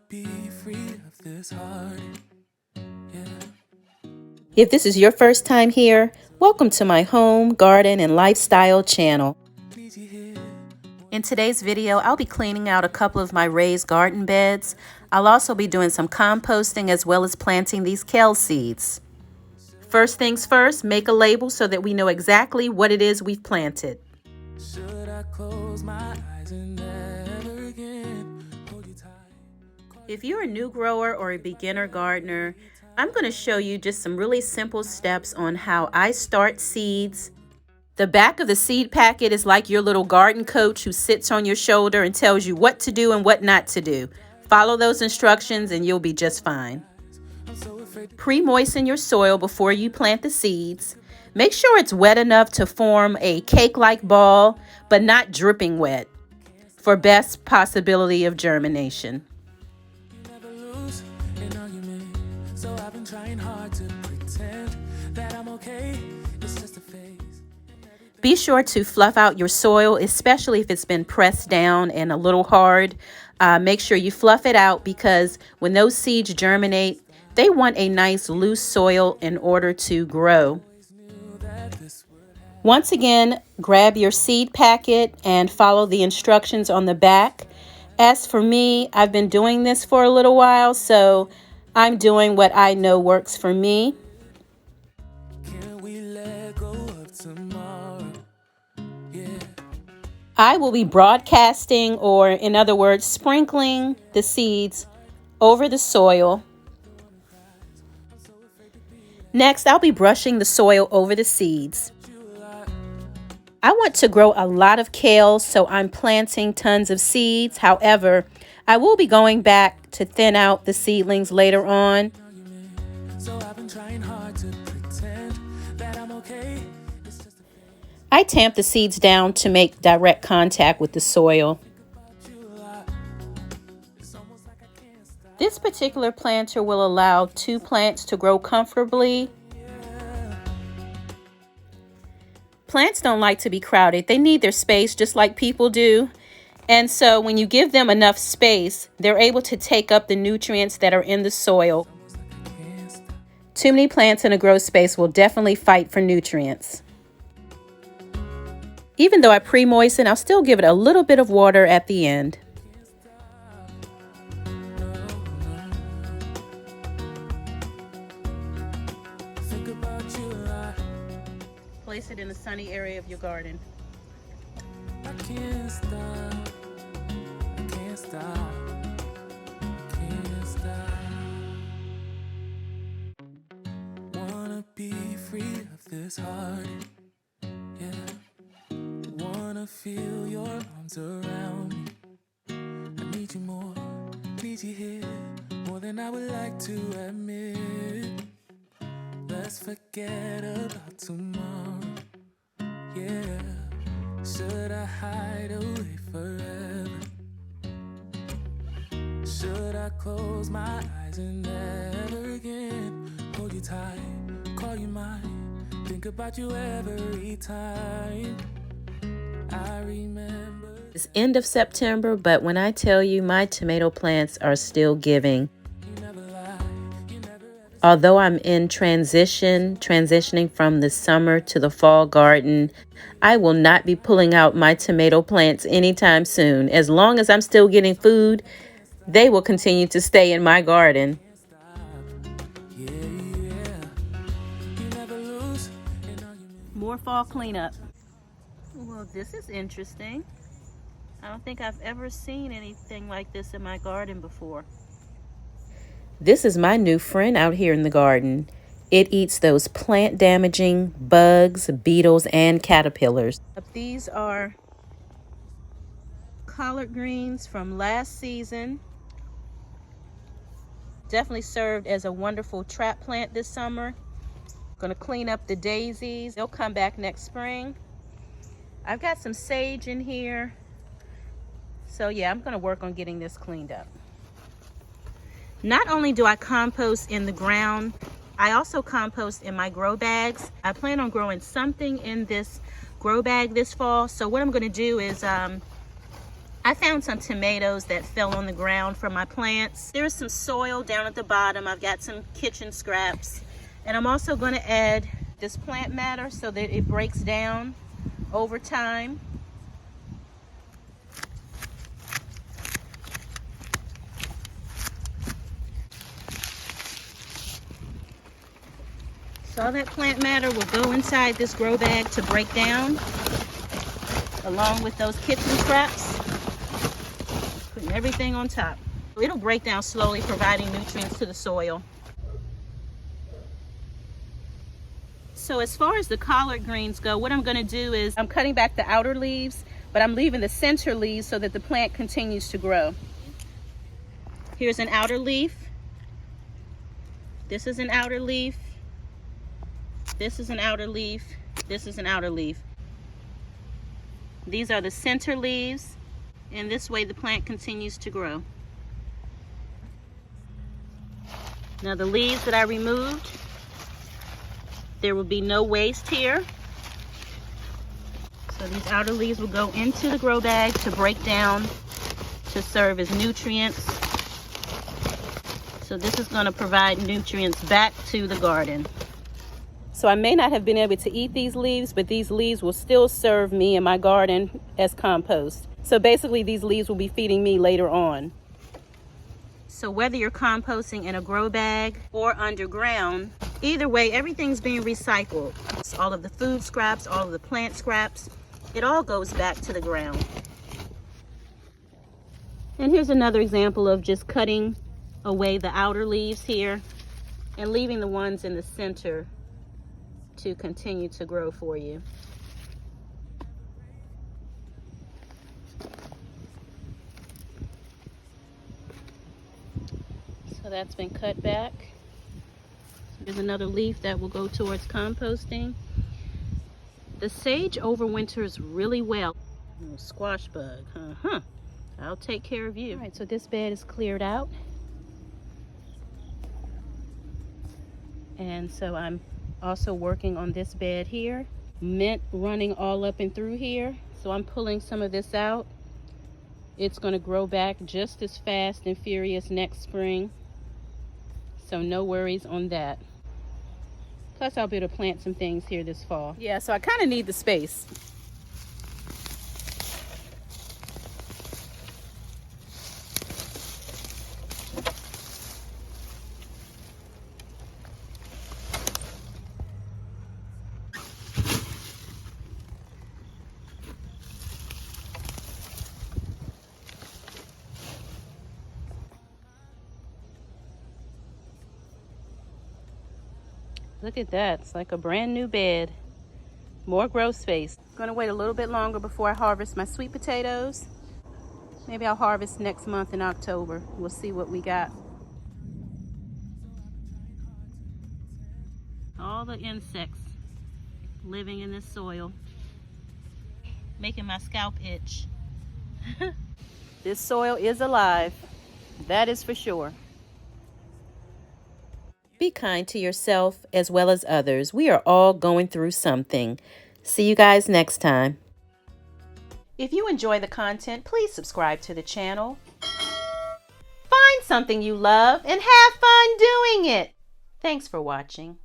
be free of this heart. If this is your first time here, welcome to my home, garden, and lifestyle channel. In today's video, I'll be cleaning out a couple of my raised garden beds. I'll also be doing some composting as well as planting these kale seeds. First things first, make a label so that we know exactly what it is we've planted. Should I close my eyes and never again hold you tight? If you're a new grower or a beginner gardener, I'm going to show you just some really simple steps on how I start seeds. The back of the seed packet is like your little garden coach who sits on your shoulder and tells you what to do and what not to do. Follow those instructions and you'll be just fine. Pre-moisten your soil before you plant the seeds. Make sure it's wet enough to form a cake-like ball, but not dripping wet, for best possibility of germination. So I've been trying hard to pretend that I'm okay. It's just a phase. Be sure to fluff out your soil, especially if it's been pressed down and a little hard. Make sure you fluff it out because when those seeds germinate, they want a nice loose soil in order to grow. Once again, grab your seed packet and follow the instructions on the back. As for me, I've been doing this for a little while, so I'm doing what I know works for me. Can we let go of tomorrow? Yeah. I will be broadcasting, or in other words, sprinkling the seeds over the soil. Next, I'll be brushing the soil over the seeds. I want to grow a lot of kale, so I'm planting tons of seeds. However, I will be going back to thin out the seedlings later on. So I've been trying hard to pretend that I'm okay. I tamp the seeds down to make direct contact with the soil. This particular planter will allow 2 plants to grow comfortably. Plants don't like to be crowded. They need their space just like people do. And so when you give them enough space, they're able to take up the nutrients that are in the soil. Too many plants in a grow space will definitely fight for nutrients. Even though I pre-moisten, I'll still give it a little bit of water at the end. Place it in a sunny area of your garden. I can't stop. I can't stop. Can't stop. Wanna be free of this heart. Yeah. Wanna feel your arms around me. I need you more. Need you here more than I would like to admit. Let's forget about tomorrow. Yeah. Should I hide away forever? Should I close my eyes and never again hold you tight, call you mine, think about you every time? I remember It's end of September, but when I tell you my tomato plants are still giving. you never lie, you never. Although I'm in transitioning from the summer to the fall garden, I will not be pulling out my tomato plants anytime soon. As long as I'm still getting food, they will continue to stay in my garden. Yeah, yeah. You never lose, and all you More fall cleanup. Well, this is interesting. I don't think I've ever seen anything like this in my garden before. This is my new friend out here in the garden. It eats those plant-damaging bugs, beetles, and caterpillars. These are collard greens from last season. Definitely served as a wonderful trap plant this summer. Gonna clean up the daisies. They'll come back next spring. I've got some sage in here. So yeah, I'm gonna work on getting this cleaned up. Not only do I compost in the ground, I also compost in my grow bags. I plan on growing something in this grow bag this fall. So what I'm gonna do is I found some tomatoes that fell on the ground from my plants. There's some soil down at the bottom. I've got some kitchen scraps. And I'm also going to add this plant matter so that it breaks down over time. So all that plant matter will go inside this grow bag to break down, along with those kitchen scraps. Putting everything on top. It'll break down slowly, providing nutrients to the soil. So as far as the collard greens go, what I'm going to do is I'm cutting back the outer leaves, but I'm leaving the center leaves so that the plant continues to grow. Here's an outer leaf. This is an outer leaf. This is an outer leaf. This is an outer leaf. These are the center leaves, and this way the plant continues to grow. Now the leaves that I removed, there will be no waste here. So these outer leaves will go into the grow bag to break down to serve as nutrients. So this is going to provide nutrients back to the garden. So I may not have been able to eat these leaves, but these leaves will still serve me in my garden as compost. So basically these leaves will be feeding me later on. So whether you're composting in a grow bag or underground, either way, everything's being recycled. All of the food scraps, all of the plant scraps, it all goes back to the ground. And here's another example of just cutting away the outer leaves here and leaving the ones in the center to continue to grow for you. So that's been cut back. There's another leaf that will go towards composting. The sage overwinters really well. Oh, squash bug, huh? I'll take care of you. All right, so this bed is cleared out. And so I'm also working on this bed here. Mint running all up and through here. So I'm pulling some of this out. It's going to grow back just as fast and furious next spring. So no worries on that. Plus I'll be able to plant some things here this fall. Yeah, so I kind of need the space. Look at that, it's like a brand new bed. More grow space. I'm gonna wait a little bit longer before I harvest my sweet potatoes. Maybe I'll harvest next month in October. We'll see what we got. All the insects living in this soil, making my scalp itch. This soil is alive, that is for sure. Be kind to yourself as well as others. We are all going through something. See you guys next time. If you enjoy the content, please subscribe to the channel. Find something you love and have fun doing it. Thanks for watching.